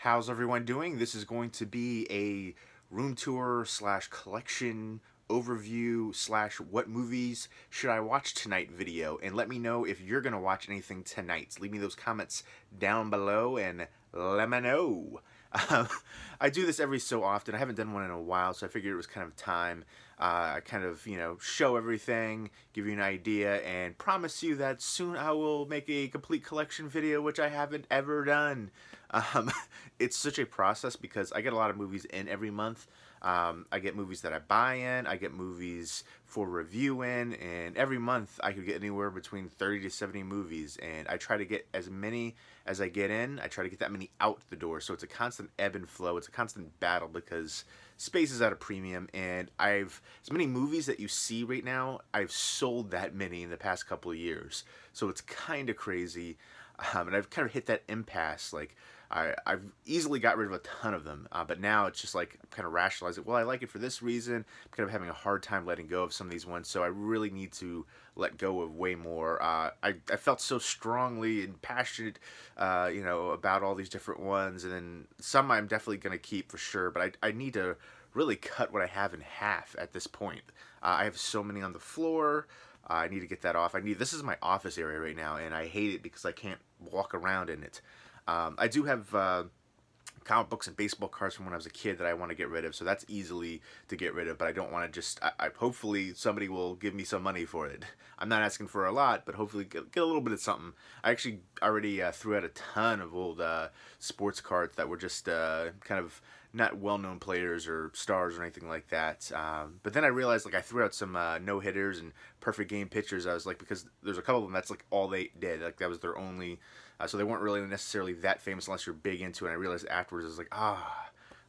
How's everyone doing? This is going to be a room tour slash collection overview slash what movies should I watch tonight video, and let me know if you're gonna watch anything tonight. Leave me those comments down below and let me know. I do this every so often. I haven't done one in a while, so I figured it was kind of time. I kind of, show everything, give you an idea, and promise you that soon I will make a complete collection video, which I haven't ever done. It's such a process because I get a lot of movies in every month. I get movies that I buy in, I get movies for review in, and every month I could get anywhere between 30 to 70 movies, and I try to get as many as I get in. I try to get that many out the door, so it's a constant ebb and flow. It's a constant battle because space is at a premium, and as many movies that you see right now, I've sold that many in the past couple of years, so it's kind of crazy. And I've kind of hit that impasse. Like, I've easily got rid of a ton of them, but now it's just like I'm kind of rationalizing. Well, I like it for this reason. I'm kind of having a hard time letting go of some of these ones, so I really need to let go of way more. I felt so strongly and passionate, about all these different ones, and then some I'm definitely going to keep for sure, but I need to really cut what I have in half at this point. I have so many on the floor. I need to get that off. This is my office area right now, and I hate it because I can't walk around in it. I do have comic books and baseball cards from when I was a kid that I want to get rid of, so that's easily to get rid of, but I don't want to just, hopefully somebody will give me some money for it. I'm not asking for a lot, but hopefully get a little bit of something. I actually already threw out a ton of old sports cards that were just kind of not well-known players or stars or anything like that. But then I realized, like, I threw out some no-hitters and perfect game pitchers. I was like, because there's a couple of them that's like all they did. Like, that was their only, so they weren't really necessarily that famous unless you're big into it. And I realized afterwards, I was like,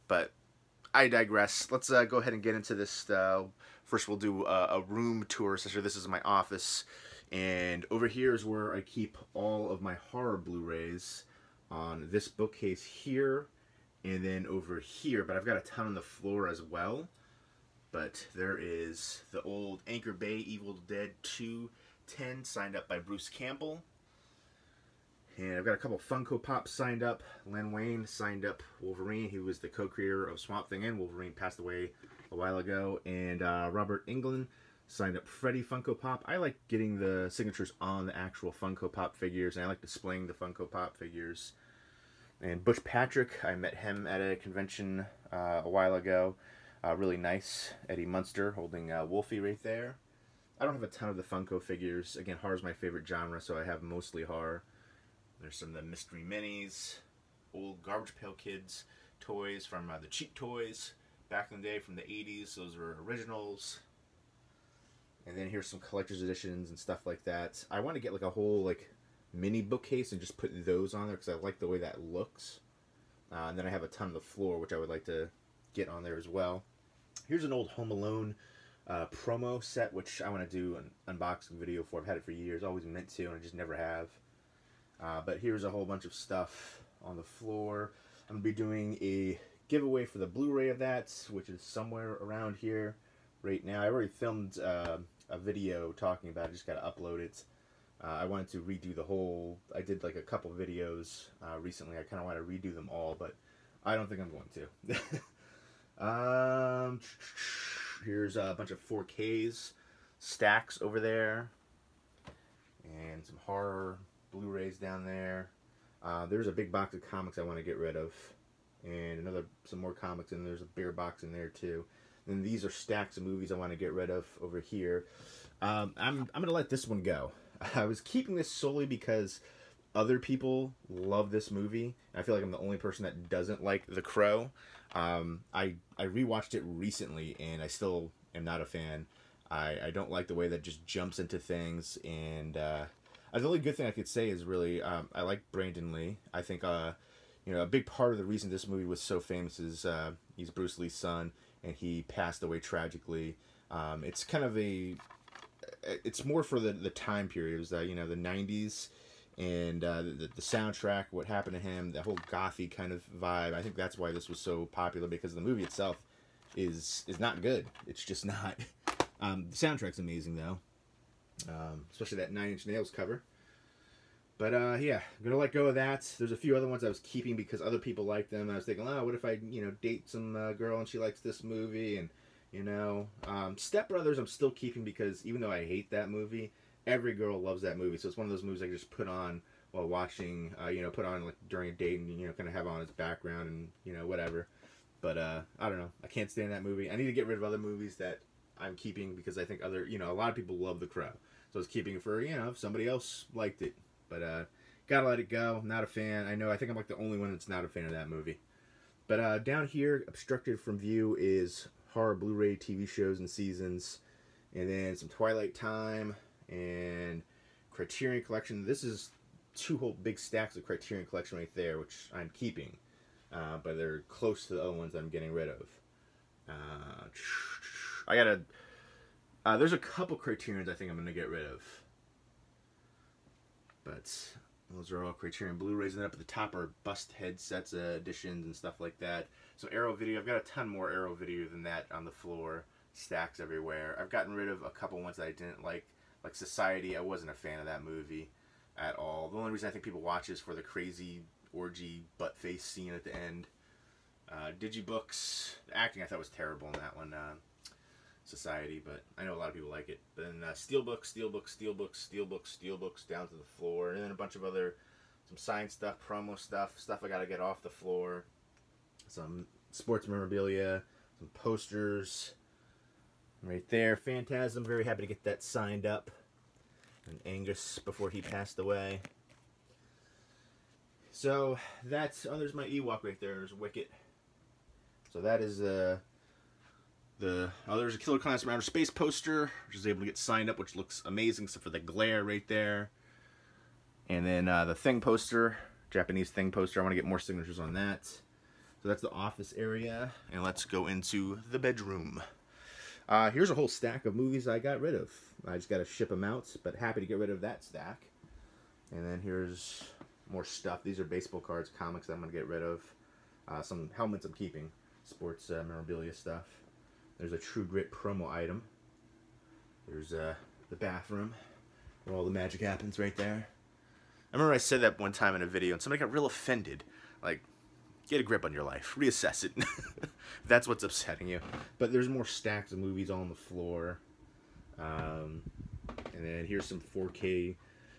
but I digress. Let's go ahead and get into this. First, we'll do a room tour. So this is my office, and over here is where I keep all of my horror Blu-rays on this bookcase here. And then over here, but I've got a ton on the floor as well. But there is the old Anchor Bay Evil Dead 2:10 signed up by Bruce Campbell. And I've got a couple Funko Pops signed up. Len Wein signed up Wolverine. He was the co-creator of Swamp Thing, and Wolverine passed away a while ago. And Robert Englund signed up Freddy Funko Pop. I like getting the signatures on the actual Funko Pop figures, and I like displaying the Funko Pop figures. And Butch Patrick, I met him at a convention a while ago. Really nice. Eddie Munster holding Wolfie right there. I don't have a ton of the Funko figures. Again, horror is my favorite genre, so I have mostly horror. There's some of the mystery minis, old Garbage Pail Kids toys from the Cheap Toys back in the day from the 80s. Those were originals. And then here's some collector's editions and stuff like that. I want to get like a whole mini bookcase and just put those on there because I like the way that looks. And then I have a ton on the floor, which I would like to get on there as well. Here's an old Home Alone promo set, which I want to do an unboxing video for. I've had it for years, always meant to, and I just never have. But here's a whole bunch of stuff on the floor. I'm going to be doing a giveaway for the Blu-ray of that, which is somewhere around here right now. I already filmed a video talking about it, just got to upload it. I wanted to redo the whole, I did like a couple videos recently. I kind of want to redo them all, but I don't think I'm going to. Here's a bunch of 4Ks, stacks over there, and some horror Blu-rays down there. There's a big box of comics I want to get rid of, and some more comics, and there's a beer box in there too. And these are stacks of movies I want to get rid of over here. I'm going to let this one go. I was keeping this solely because other people love this movie. I feel like I'm the only person that doesn't like The Crow. I rewatched it recently, and I still am not a fan. I don't like the way that just jumps into things, and the only good thing I could say is really I like Brandon Lee. I think a big part of the reason this movie was so famous is he's Bruce Lee's son, and he passed away tragically. It's kind of it's more for the time period. It was the 90s, and the soundtrack, what happened to him, the whole gothy kind of vibe. I think that's why this was so popular, because the movie itself is not good. It's just not. The soundtrack's amazing though, especially that 9 Inch Nails cover. But yeah, I'm gonna let go of that. There's a few other ones I was keeping because other people liked them. I was thinking, oh, what if I, date some girl and she likes this movie, and Step Brothers I'm still keeping because even though I hate that movie, every girl loves that movie. So it's one of those movies I can just put on while watching, put on like during a date and kind of have on its background and whatever. But I don't know. I can't stand that movie. I need to get rid of other movies that I'm keeping because I think a lot of people love The Crow. So I was keeping it for if somebody else liked it. But gotta let it go. Not a fan. I think I'm like the only one that's not a fan of that movie. But down here, obstructed from view, is horror Blu-ray TV shows and seasons, and then some Twilight Time and Criterion Collection. This is 2 whole big stacks of Criterion Collection right there, which I'm keeping, but they're close to the other ones I'm getting rid of. There's a couple Criterions I think I'm gonna get rid of. But those are all Criterion Blu-rays, and then up at the top are bust head sets, editions, and stuff like that. So Arrow Video, I've got a ton more Arrow Video than that on the floor, stacks everywhere. I've gotten rid of a couple ones that I didn't like Society. I wasn't a fan of that movie at all. The only reason I think people watch is for the crazy orgy butt face scene at the end. Digibooks, the acting I thought was terrible in that one. Society, but I know a lot of people like it. But then Steelbooks down to the floor, and then a bunch of some signed stuff, promo stuff I gotta get off the floor, some sports memorabilia, some posters right there. Phantasm, very happy to get that signed up, and Angus before he passed away. So that's, there's my Ewok right there. There's Wicket. So that is there's a Killer Clowns from Outer Space poster, which is able to get signed up, which looks amazing, except for the glare right there. And then the Thing poster, Japanese Thing poster. I want to get more signatures on that. So that's the office area, and let's go into the bedroom. Here's a whole stack of movies I got rid of. I just got to ship them out, but happy to get rid of that stack. And then here's more stuff. These are baseball cards, comics that I'm going to get rid of. Some helmets I'm keeping, sports memorabilia stuff. There's a True Grit promo item. There's the bathroom where all the magic happens right there. I remember I said that one time in a video and somebody got real offended. Like, get a grip on your life. Reassess it. That's what's upsetting you. But there's more stacks of movies all on the floor. And then here's some 4K.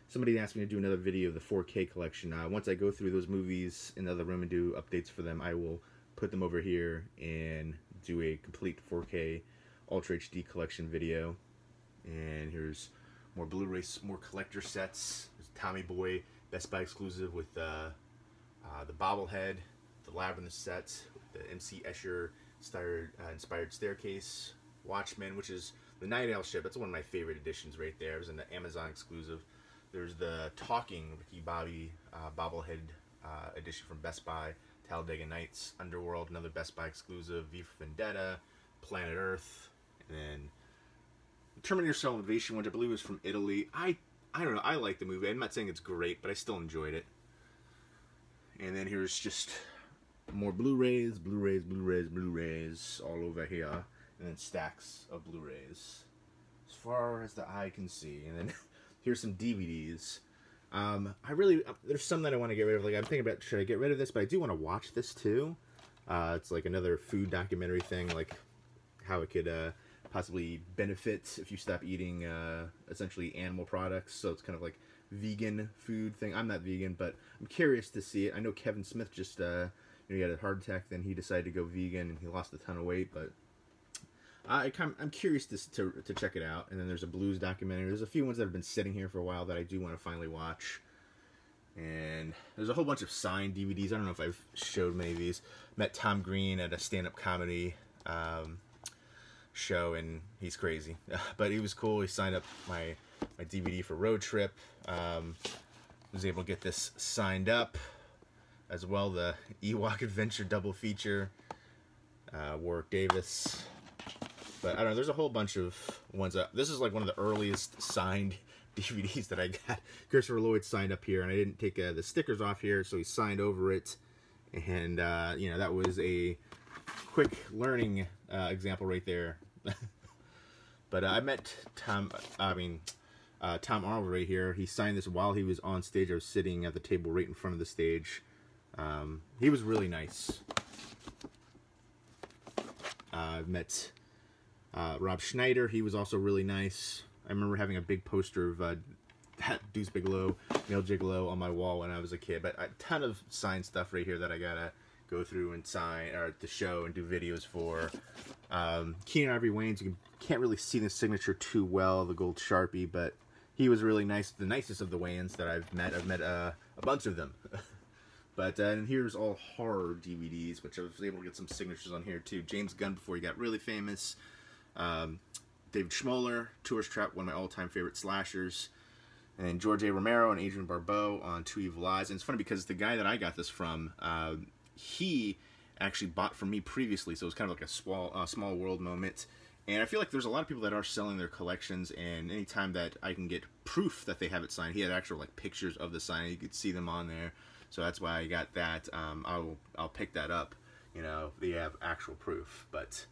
Somebody asked me to do another video of the 4K collection. Once I go through those movies in the other room and do updates for them, I will put them over here and do a complete 4K Ultra HD collection video. And here's more Blu-rays, more collector sets. There's Tommy Boy Best Buy exclusive with the bobblehead, the Labyrinth set, the MC Escher inspired staircase, Watchmen, which is the Night Owl ship. That's one of my favorite editions right there. It was an Amazon exclusive. There's the Talking Ricky Bobby bobblehead edition from Best Buy. Talladega Nights, Underworld, another Best Buy exclusive, V for Vendetta, Planet Earth, and then Terminator Salvation, which I believe was from Italy. I don't know, I like the movie. I'm not saying it's great, but I still enjoyed it. And then here's just more Blu-rays all over here, and then stacks of Blu-rays as far as the eye can see. And then here's some DVDs. There's some that I want to get rid of. Like, I'm thinking about, should I get rid of this? But I do want to watch this too. It's like another food documentary thing, like how it could possibly benefit if you stop eating essentially animal products. So it's kind of like vegan food thing. I'm not vegan, but I'm curious to see it. I know Kevin Smith just he had a heart attack, then he decided to go vegan and he lost a ton of weight. But I'm curious to check it out. And then there's a blues documentary. There's a few ones that have been sitting here for a while that I do want to finally watch. And there's a whole bunch of signed DVDs. I don't know if I've showed many of these. Met Tom Green at a stand-up comedy show, and he's crazy. But he was cool. He signed up my DVD for Road Trip. Was able to get this signed up. As well, the Ewok Adventure double feature. Warwick Davis. But I don't know, there's a whole bunch of ones. This is like one of the earliest signed DVDs that I got. Christopher Lloyd signed up here, and I didn't take the stickers off here, so he signed over it. And, you know, that was a quick learning Tom Arnold right here. He signed this while he was on stage. I was sitting at the table right in front of the stage. He was really nice. I've met Rob Schneider. He was also really nice. I remember having a big poster of Deuce Bigalow, Male Gigolo on my wall when I was a kid. But a ton of signed stuff right here that I gotta go through and sign, or to show and do videos for. Keenan Ivory Wayans, you can't really see the signature too well, the gold Sharpie, but he was really nice, the nicest of the Wayans that I've met. I've met a bunch of them. But and here's all horror DVDs, which I was able to get some signatures on here too. James Gunn before he got really famous. David Schmoller, Tourist Trap, one of my all-time favorite slashers. And George A. Romero and Adrian Barbeau on Two Evil Eyes. And it's funny because the guy that I got this from, he actually bought from me previously, so it was kind of like a small world moment. And I feel like there's a lot of people that are selling their collections, and anytime that I can get proof that they have it signed, he had actual like pictures of the sign, you could see them on there. So that's why I got that. I'll pick that up, you know, they have actual proof. But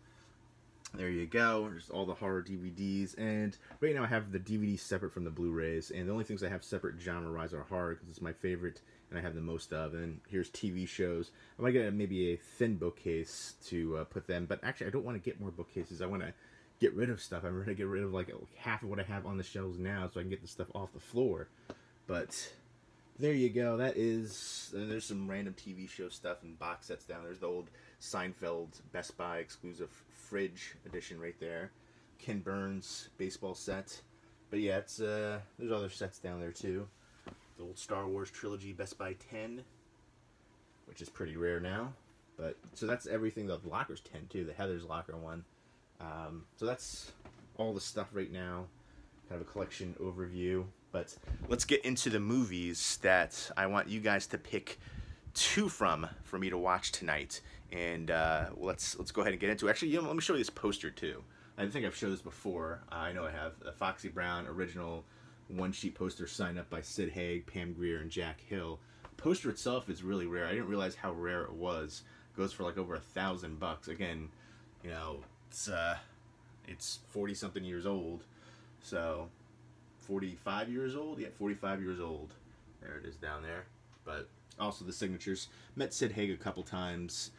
there you go. There's all the horror DVDs, and right now I have the DVDs separate from the Blu-rays, and the only things I have separate genre-wise are horror because it's my favorite and I have the most of. And here's TV shows. I might get maybe a thin bookcase to put them, but actually I don't want to get more bookcases. I want to get rid of stuff. I'm going to get rid of like half of what I have on the shelves now so I can get the stuff off the floor. But there you go. That is, and there's some random TV show stuff and box sets down. There's the old Seinfeld Best Buy exclusive fridge edition right there. Ken Burns baseball set. But yeah, it's there's other sets down there too. The old Star Wars trilogy Best Buy 10, which is pretty rare now. But so that's everything. The locker's 10 too. The Heather's locker one. So that's all the stuff right now. Kind of a collection overview. But let's get into the movies that I want you guys to pick two from for me to watch tonight. And let's go ahead and get into it. Actually, you know, let me show you this poster too. I think I've showed this before. I know I have. A Foxy Brown original one-sheet poster signed up by Sid Haig, Pam Grier, and Jack Hill. The poster itself is really rare. I didn't realize how rare it was. It goes for like over $1,000. Again, you know, it's 40-something years old. So 45 years old? Yeah, 45 years old. There it is down there. But also the signatures. Met Sid Haig a couple times.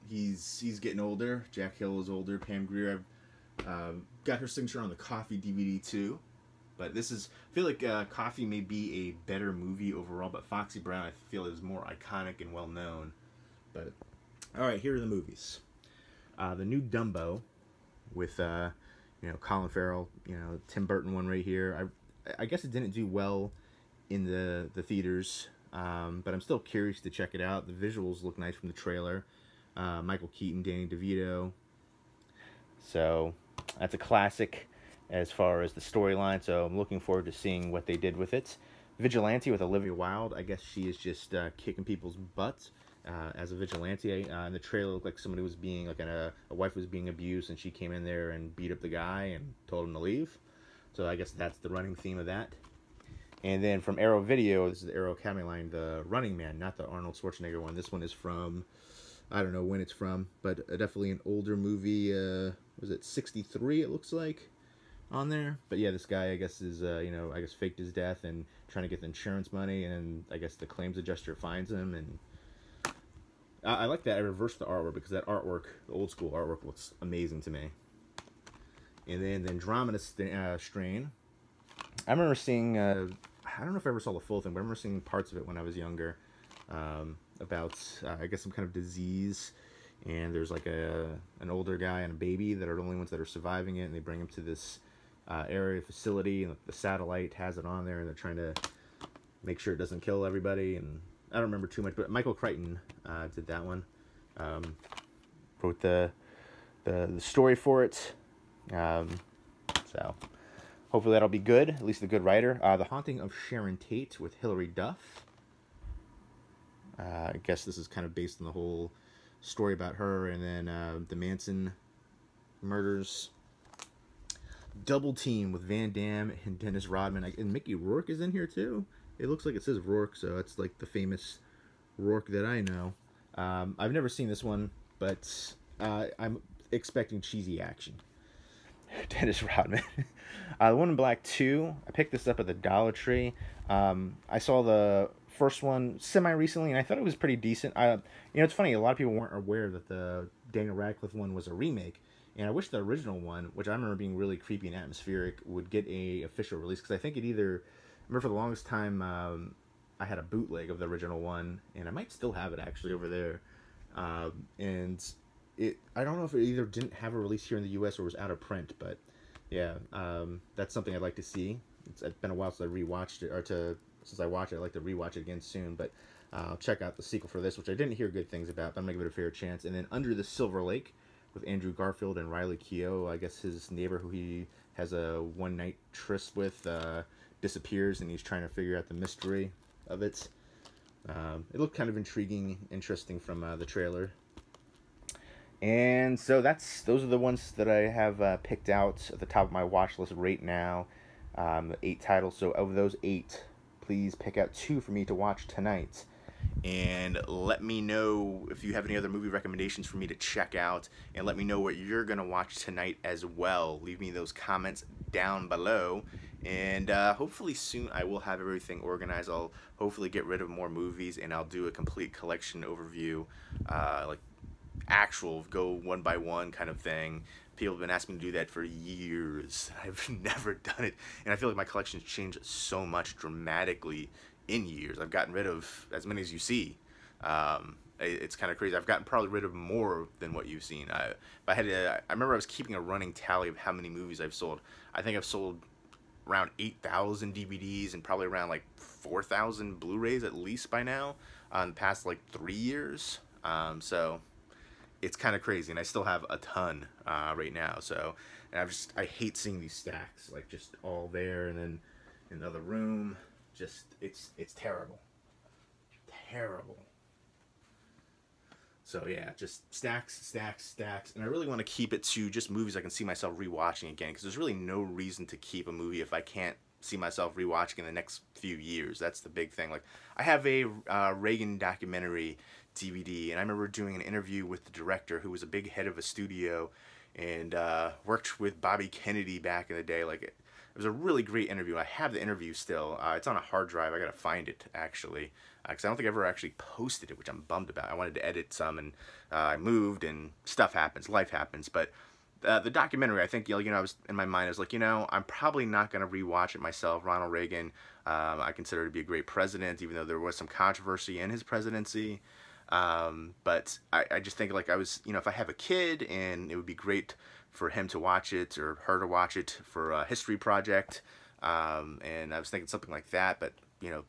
He's getting older. Jack Hill is older. Pam Grier, I've got her signature on the Coffee DVD too. But this is, I feel like Coffee may be a better movie overall, but Foxy Brown I feel is more iconic and well known. But alright, here are the movies. The new Dumbo with you know, Colin Farrell, you know, Tim Burton one right here. I guess it didn't do well in the theaters, but I'm still curious to check it out. The visuals look nice from the trailer. Michael Keaton, Danny DeVito. So that's a classic as far as the storyline, so I'm looking forward to seeing what they did with it. Vigilante with Olivia Wilde. I guess she is just kicking people's butts as a vigilante. In the trailer, looked like somebody was being, like a wife was being abused, and she came in there and beat up the guy and told him to leave. So I guess that's the running theme of that. And then from Arrow Video, this is the Arrow Academy line, the Running Man, not the Arnold Schwarzenegger one. This one is from, I don't know when it's from, but definitely an older movie. Was it 63? It looks like on there. But yeah, this guy I guess is you know, I guess faked his death and trying to get the insurance money, and I guess the claims adjuster finds him. And I like that I reversed the artwork because that artwork, the old school artwork, looks amazing to me. And then Andromeda Strain. I remember seeing, I don't know if I ever saw the full thing, but I remember seeing parts of it when I was younger. About, I guess, some kind of disease. And there's like an older guy and a baby that are the only ones that are surviving it. And they bring him to this area facility. And the satellite has it on there. And they're trying to make sure it doesn't kill everybody. And I don't remember too much. But Michael Crichton did that one. Wrote the story for it. So hopefully that'll be good, at least a good writer. The Haunting of Sharon Tate with Hilary Duff. I guess this is kind of based on the whole story about her. And then the Manson murders. Double Team with Van Damme and Dennis Rodman. And Mickey Rourke is in here too. It looks like it says Rourke, so it's like the famous Rourke that I know. I've never seen this one, but I'm expecting cheesy action. Dennis Rodman. The One in Black 2, I picked this up at the Dollar Tree. I saw the first one semi-recently, and I thought it was pretty decent. It's funny, a lot of people weren't aware that the Daniel Radcliffe one was a remake, and I wish the original one, which I remember being really creepy and atmospheric, would get a official release, because I think it either... I remember for the longest time, I had a bootleg of the original one, and I might still have it, actually, over there. And I don't know if it either didn't have a release here in the U.S. or was out of print, but yeah, that's something I'd like to see. It's been a while since I rewatched it, since I watched it. I'd like to rewatch it again soon, but I'll check out the sequel for this, which I didn't hear good things about, but I'm going to give it a fair chance. And then Under the Silver Lake with Andrew Garfield and Riley Keough, I guess his neighbor who he has a one-night tryst with disappears, and he's trying to figure out the mystery of it. It looked kind of intriguing, interesting from the trailer. And so those are the ones that I have picked out at the top of my watch list right now. 8 titles. So of those 8, please pick out 2 for me to watch tonight. And let me know if you have any other movie recommendations for me to check out. And let me know what you're going to watch tonight as well. Leave me those comments down below. And hopefully soon I will have everything organized. I'll hopefully get rid of more movies, and I'll do a complete collection overview, like actual go one by one kind of thing. People have been asking me to do that for years. I've never done it, and I feel like my collection's changed so much dramatically in years. I've gotten rid of as many as you see. It's kind of crazy. I've gotten probably rid of more than what you've seen. I remember I was keeping a running tally of how many movies I've sold. I think I've sold around 8,000 DVDs and probably around like 4,000 Blu-rays at least by now in the past like 3 years. So it's kind of crazy, and I still have a ton right now. So, and I hate seeing these stacks like just all there, and then in the other room. Just it's terrible, terrible. So yeah, just stacks, and I really want to keep it to just movies I can see myself rewatching again, because there's really no reason to keep a movie if I can't see myself rewatching in the next few years. That's the big thing. Like, I have a Reagan documentary DVD, and I remember doing an interview with the director, who was a big head of a studio and worked with Bobby Kennedy back in the day. Like, it was a really great interview. I have the interview still. It's on a hard drive. I gotta find it, actually, because I don't think I ever actually posted it, which I'm bummed about. I wanted to edit some, and I moved, and stuff happens, life happens. But the documentary, I think, I was in my mind, I was like, I'm probably not gonna rewatch it myself. Ronald Reagan, I consider to be a great president, even though there was some controversy in his presidency. But I just think, like, if I have a kid, and it would be great for him to watch it, or her to watch it for a history project, and I was thinking something like that, but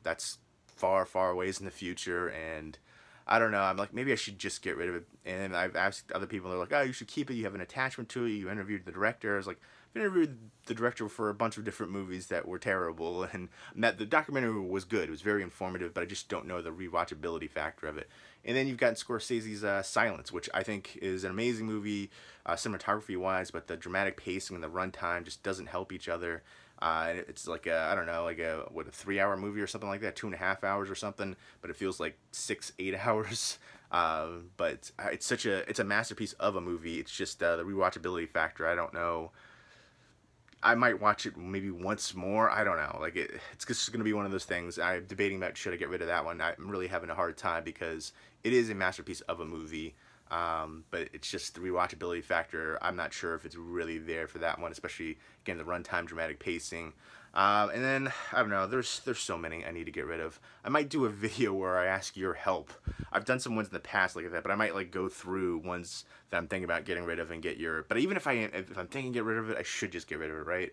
that's far ways in the future, and I don't know, I'm like, maybe I should just get rid of it. And I've asked other people, they're like, oh, you should keep it, you have an attachment to it, you interviewed the director. I was like, I've interviewed the director for a bunch of different movies that were terrible, and the documentary was good, it was very informative, but I just don't know the rewatchability factor of it. And then you've got Scorsese's Silence, which I think is an amazing movie, cinematography-wise, but the dramatic pacing and the runtime just doesn't help each other. It's like I don't know, like a 3-hour movie or something like that, 2.5 hours or something, but it feels like 6-8 hours. But it's a masterpiece of a movie. It's just the rewatchability factor. I don't know. I might watch it maybe once more. I don't know. Like, it's just going to be one of those things. I'm debating about should I get rid of that one. I'm really having a hard time because it is a masterpiece of a movie. But it's just the rewatchability factor. I'm not sure if it's really there for that one, especially, again, the runtime, dramatic pacing. And then, I don't know, there's so many I need to get rid of. I might do a video where I ask your help. I've done some ones in the past like that, but I might, like, go through ones that I'm thinking about getting rid of and get your... But even if I'm thinking get rid of it, I should just get rid of it, right?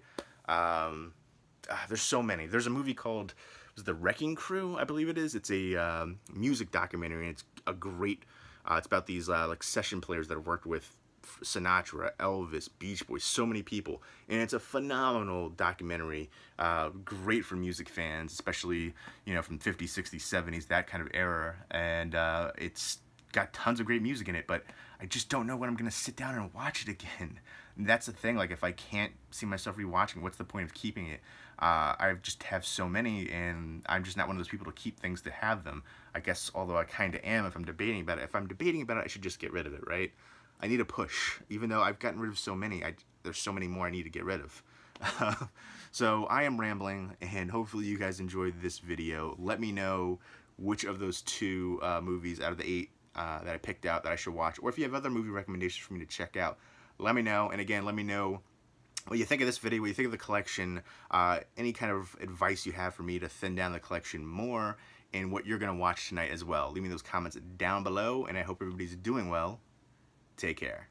There's so many. There's a movie called The Wrecking Crew, I believe it is. It's a music documentary, and it's a great... it's about these like session players that have worked with Sinatra, Elvis, Beach Boys, so many people, and it's a phenomenal documentary. Great for music fans, especially from 50s, 60s, 70s, that kind of era. And it's got tons of great music in it, but I just don't know when I'm gonna sit down and watch it again. And that's the thing. Like, if I can't see myself rewatching, what's the point of keeping it? I just have so many, and I'm just not one of those people to keep things to have them. I guess, although I kind of am if I'm debating about it. If I'm debating about it, I should just get rid of it, right? I need a push. Even though I've gotten rid of so many, there's so many more I need to get rid of. So I am rambling, and hopefully you guys enjoyed this video. Let me know which of those 2 movies out of the 8 that I picked out that I should watch, or if you have other movie recommendations for me to check out, let me know. And again, let me know what you think of this video, what you think of the collection, any kind of advice you have for me to thin down the collection more, and what you're going to watch tonight as well. Leave me those comments down below, and I hope everybody's doing well. Take care.